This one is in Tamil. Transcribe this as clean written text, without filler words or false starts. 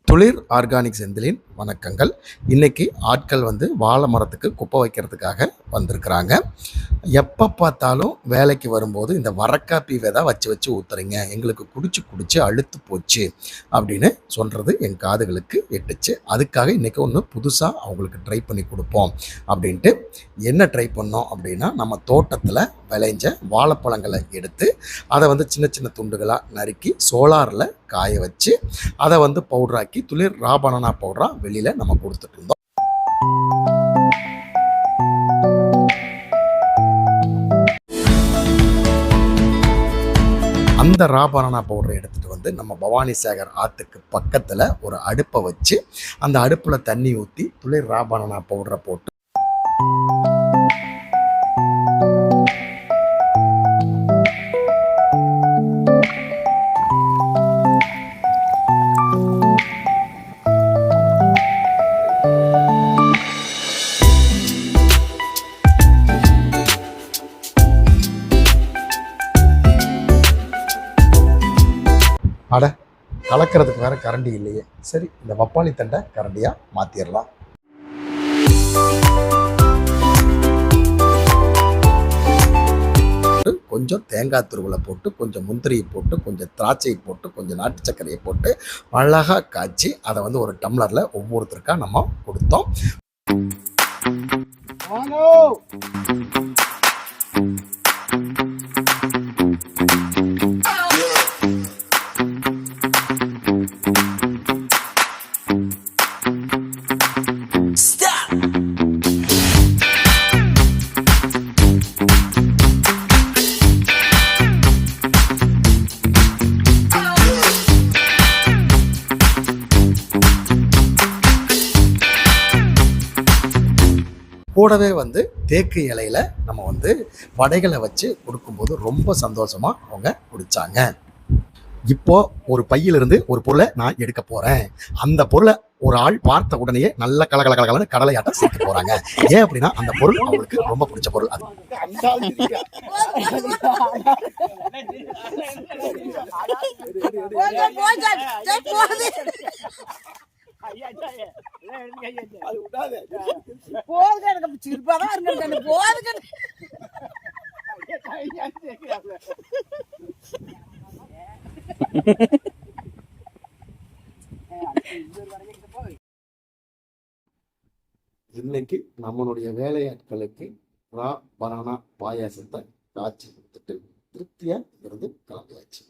துளிர் ஆர்கானிக் செந்திலின் வணக்கங்கள். இன்னைக்கு ஆட்கள் வாழை மரத்துக்கு குப்பை வைக்கிறதுக்காக வந்திருக்கிறாங்க. எப்போ பார்த்தாலும் வேலைக்கு வரும்போது இந்த வரக்காப்பி விதை வச்சு வச்சு ஊத்துறீங்க, எங்களுக்கு குடிச்சு அழுத்து போச்சு அப்படின்னு சொல்கிறது என் காதுகளுக்கு எட்டுச்சு. அதுக்காக இன்றைக்கி ஒன்று புதுசாக அவங்களுக்கு ட்ரை பண்ணி கொடுப்போம் அப்படின்ட்டு என்ன ட்ரை பண்ணோம் அப்படின்னா, நம்ம தோட்டத்தில் விளைஞ்ச வாழைப்பழங்களை எடுத்து அதை சின்ன சின்ன துண்டுகளாக நறுக்கி சோலாரில் காய வச்சு அதை பவுடராக்கி துளிர் ரா பனானா பவுடராக வெளியில் நம்ம கொடுத்துட்டு இருந்தோம். அந்த ரா பனானா பவுடரை எடுத்துகிட்டு நம்ம பவானி சாகர் ஆற்றுக்கு பக்கத்தில் ஒரு அடுப்பை வச்சு அந்த அடுப்பில் தண்ணி ஊற்றி துளிர் ரா பனானா பவுடரை போட்டு அட கலக்கிறதுக்கு வேறு கரண்டி இல்லையே, சரி இந்த பப்பாளி தண்டை கரண்டியாக மாற்றிடலாம். கொஞ்சம் தேங்காய் துருவலை போட்டு, கொஞ்சம் முந்திரியை போட்டு, கொஞ்சம் திராட்சையை போட்டு, கொஞ்சம் நாட்டு சர்க்கரையை போட்டு அழகாக காய்ச்சி அதை ஒரு டம்ளரில் ஒவ்வொருத்தருக்கா நம்ம கொடுத்தோம். கூடவே தேக்கு இலையில நம்ம வடைகளை வச்சு கொடுக்கும்போது ரொம்ப சந்தோஷமாக அவங்க குடித்தாங்க. இப்போ ஒரு பையிலிருந்து ஒரு பொருளை நான் எடுக்க போகிறேன். அந்த பொருளை ஒரு ஆள் பார்த்த உடனேயே நல்ல கலகலகலன்னு கடலையாட்டம் சேர்க்க போகிறாங்க. ஏன் அப்படின்னா அந்த பொருள் அவங்களுக்கு ரொம்ப பிடிச்ச பொருள். அது இன்னைக்கு நம்மளுடைய வேலையாட்களுக்கு ரா பனானா பாயாசத்தை காய்ச்சி கொடுத்துட்டு திருப்தியா இருந்து கிளம்பியாச்சு.